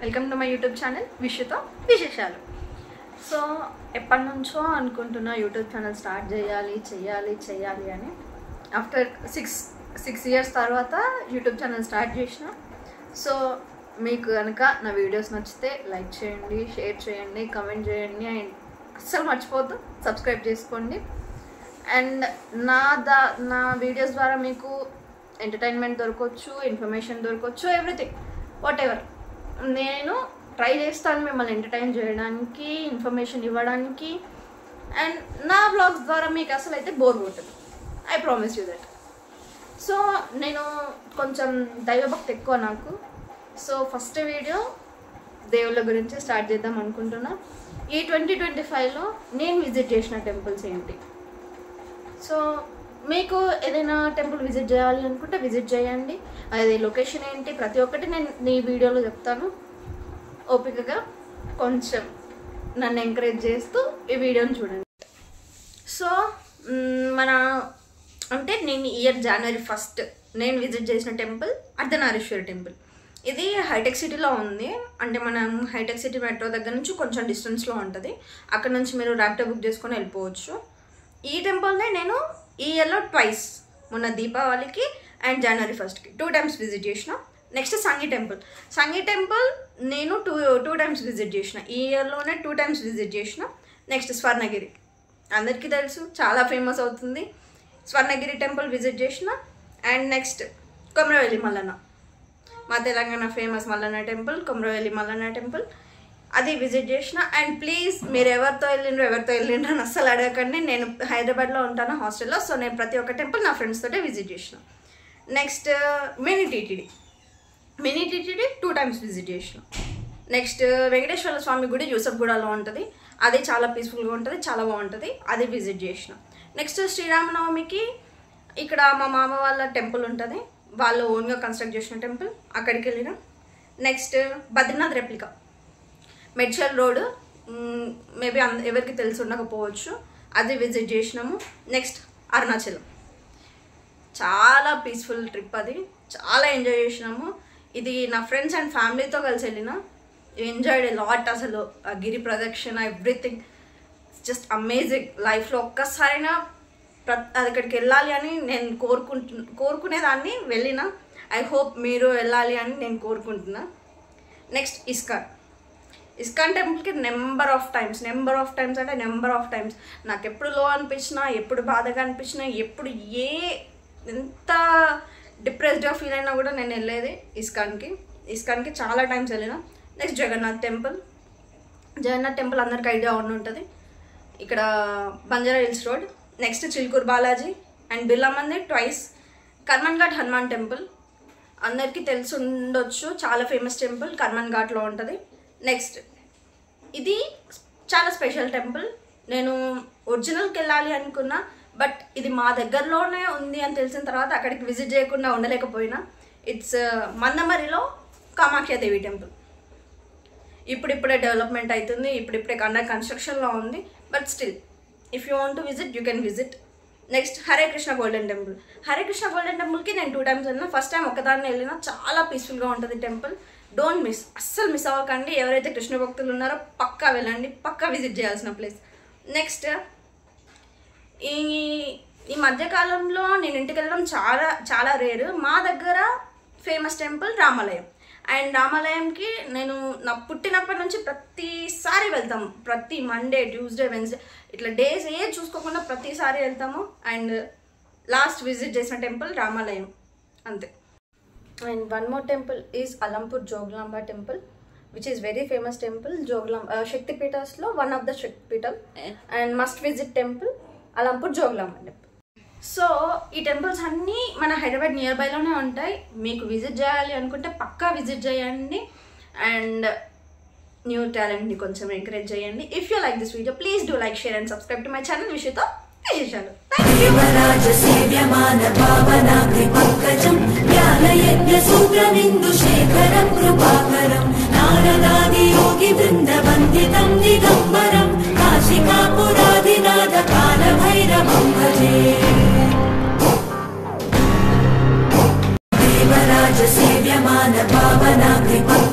Welcome to my YouTube channel విషుతో విశేషాలు. So ఎప్పటి నుంచో అనుకుంటున్నా యూట్యూబ్ ఛానల్ స్టార్ట్ చేయాలి అని. ఆఫ్టర్ సిక్స్ ఇయర్స్ తర్వాత యూట్యూబ్ ఛానల్ స్టార్ట్ చేసిన. సో మీకు కనుక నా వీడియోస్ నచ్చితే లైక్ చేయండి, షేర్ చేయండి, కమెంట్ చేయండి అండ్ అస్సలు మర్చిపోద్దు సబ్స్క్రైబ్ చేసుకోండి. అండ్ నా వీడియోస్ ద్వారా మీకు ఎంటర్టైన్మెంట్ దొరకవచ్చు, ఇన్ఫర్మేషన్ దొరకవచ్చు, ఎవ్రీథింగ్ వాట్ ఎవర్. నేను ట్రై చేస్తాను మిమ్మల్ని ఎంటర్టైన్ చేయడానికి, ఇన్ఫర్మేషన్ ఇవ్వడానికి. అండ్ నా బ్లాగ్స్ ద్వారా మీకు అసలు అయితే బోర్ కొట్టదు, I promise you that. So నేను కొంచెం దైవభక్తి ఎక్కువ నాకు. సో ఫస్ట్ వీడియో దేవుళ్ళ గురించి స్టార్ట్ చేద్దాం అనుకుంటున్నా. ఈ 2025లో నేను విజిట్ చేసిన టెంపుల్స్ ఏంటి. సో మీకు ఏదైనా టెంపుల్ విజిట్ చేయాలి అనుకుంటే విజిట్ చేయండి. అది లొకేషన్ ఏంటి ప్రతి ఒక్కటి నేను ఈ వీడియోలో చెప్తాను. ఓపికగా కొంచెం నన్ను ఎంకరేజ్ చేస్తూ ఈ వీడియోని చూడండి. సో నేను ఇయర్ January 1st నేను విజిట్ చేసిన టెంపుల్ అర్ధనారీశ్వరి టెంపుల్. ఇది హైటెక్ సిటీలో ఉంది. అంటే మనం హైటెక్ సిటీ మెట్రో దగ్గర నుంచి కొంచెం డిస్టెన్స్లో ఉంటుంది. అక్కడ నుంచి మీరు ర్యాపిడో బుక్ చేసుకొని వెళ్ళిపోవచ్చు. ఈ టెంపుల్ని నేను ఈ ఇయర్లో ట్వైస్, మొన్న దీపావళికి and January 1st 2 times visit చేసిన. నెక్స్ట్ సంగీ టెంపుల్ నేను టూ టైమ్స్ విజిట్ చేసిన. ఈ ఇయర్లోనే 2 times విజిట్ చేసిన. నెక్స్ట్ స్వర్ణగిరి అందరికీ తెలుసు, చాలా ఫేమస్ అవుతుంది. స్వర్ణగిరి టెంపుల్ విజిట్ చేసిన. అండ్ నెక్స్ట్ కొమరవెల్లి మల్లన్న, మా Telangana famous Mallanna temple, Komaravelli Mallanna temple, అది విజిట్ చేసిన. అండ్ ప్లీజ్ మీరు ఎవరితో వెళ్ళిండ్రు అని అస్సలు అడగకండి. నేను హైదరాబాద్లో ఉంటాను హాస్టల్లో. సో నేను ప్రతి ఒక్క టెంపుల్ నా ఫ్రెండ్స్ తోటే విజిట్ చేసిన. Next mini TTD 2 times visit చేసిన. నెక్స్ట్ వెంకటేశ్వర స్వామి గుడి యూసఫ్గూడలో ఉంటుంది. అది చాలా పీస్ఫుల్గా ఉంటుంది, చాలా బాగుంటుంది, అది విజిట్ చేసిన. నెక్స్ట్ శ్రీరామనవమికి ఇక్కడ మా మామ వాళ్ళ టెంపుల్ ఉంటుంది, వాళ్ళు ఓన్గా కన్స్ట్రక్ట్ చేసిన టెంపుల్, అక్కడికి వెళ్ళిన. Next Badrinath replica Medchal road, maybe ఎవరికి తెలిసి ఉండకపోవచ్చు, అది విజిట్ చేసినాము. నెక్స్ట్ అరుణాచలం, చాలా పీస్ఫుల్ ట్రిప్, అది చాలా ఎంజాయ్ చేసినాము. ఇది నా ఫ్రెండ్స్ అండ్ ఫ్యామిలీతో కలిసి వెళ్ళిన. Enjoyed a lot. అసలు గిరి ప్రదక్షిణ ఎవ్రీథింగ్ జస్ట్ అమేజింగ్. లైఫ్లో ఒక్కసారైనా అక్కడికి వెళ్ళాలి అని నేను కోరుకునేదాన్ని, వెళ్ళిన. ఐ హోప్ మీరు వెళ్ళాలి అని నేను కోరుకుంటున్నా. నెక్స్ట్ ఇస్కాన్ టెంపుల్కి నెంబర్ ఆఫ్ టైమ్స్ నాకు ఎప్పుడు లో అనిపించినా, ఎప్పుడు బాధగా అనిపించినా, ఎప్పుడు ఎంత డిప్రెస్డ్గా ఫీల్ అయినా కూడా నేను వెళ్ళేది ఇస్కాన్కి చాలా టైమ్స్ వెళ్ళిన. నెక్స్ట్ జగన్నాథ్ టెంపుల్ అందరికి ఐడియా ఉంటుంది, ఇక్కడ Banjara hills road. Next Chilkur Balaji and Birla Mandir twice. Karmanghat Hanuman temple అందరికీ తెలిసి ఉండొచ్చు, చాలా ఫేమస్ టెంపుల్, కర్మన్ ఘాట్లో ఉంటుంది. నెక్స్ట్ ఇది చాలా స్పెషల్ టెంపుల్. నేను ఒరిజినల్కి వెళ్ళాలి అనుకున్నా, బట్ ఇది మా దగ్గరలోనే ఉంది అని తెలిసిన తర్వాత అక్కడికి విజిట్ చేయకుండా ఉండలేకపోయినా. ఇట్స్ మందమరిలో కామాఖ్యాదేవి టెంపుల్. ఇప్పుడిప్పుడే డెవలప్మెంట్ అవుతుంది, ఇప్పుడిప్పుడే అండర్ కన్స్ట్రక్షన్లో ఉంది, but still if you want to visit you can visit. Next Hare Krishna golden టెంపుల్కి నేను 2 times వెళ్ళిన. ఫస్ట్ టైం ఒకదాన్ని వెళ్ళినా, చాలా పీస్ఫుల్గా ఉంటుంది టెంపుల్. డోంట్ మిస్, అస్సలు మిస్ అవ్వకండి. ఎవరైతే కృష్ణ భక్తులు ఉన్నారో పక్కా వెళ్ళండి, పక్కా విజిట్ చేయాల్సిన ప్లేస్. నెక్స్ట్ ఈ మధ్యకాలంలో నేను ఇంటికి వెళ్ళడం చాలా రేరు. మా దగ్గర ఫేమస్ టెంపుల్ రామాలయం. అండ్ రామాలయంకి నేను నా పుట్టినప్పటి నుంచి ప్రతిసారి వెళ్తాము. ప్రతి మండే, ట్యూస్డే, వెన్స్డే ఇట్లా డేస్ చూసుకోకుండా ప్రతిసారి వెళ్తాము. అండ్ లాస్ట్ విజిట్ చేసిన టెంపుల్ రామాలయం, అంతే. And one more temple is Alampur Jogulamba temple, which is very famous temple. శక్తిపీఠస్లో one of the Shaktipeetham. And must visit temple Alampur Jogulamba temple. So ఈ టెంపుల్స్ అన్నీ మన హైదరాబాద్ నియర్ బైలోనే ఉంటాయి. మీకు విజిట్ చేయాలి అనుకుంటే పక్కా విజిట్ చేయండి. అండ్ న్యూ టాలెంట్ని కొంచెం ఎంకరేజ్ చేయండి. If you like this video please do like, share and subscribe to my channel విషుతో విశేషాలు. सेव्यमान पावनाग्निपङ्कजम्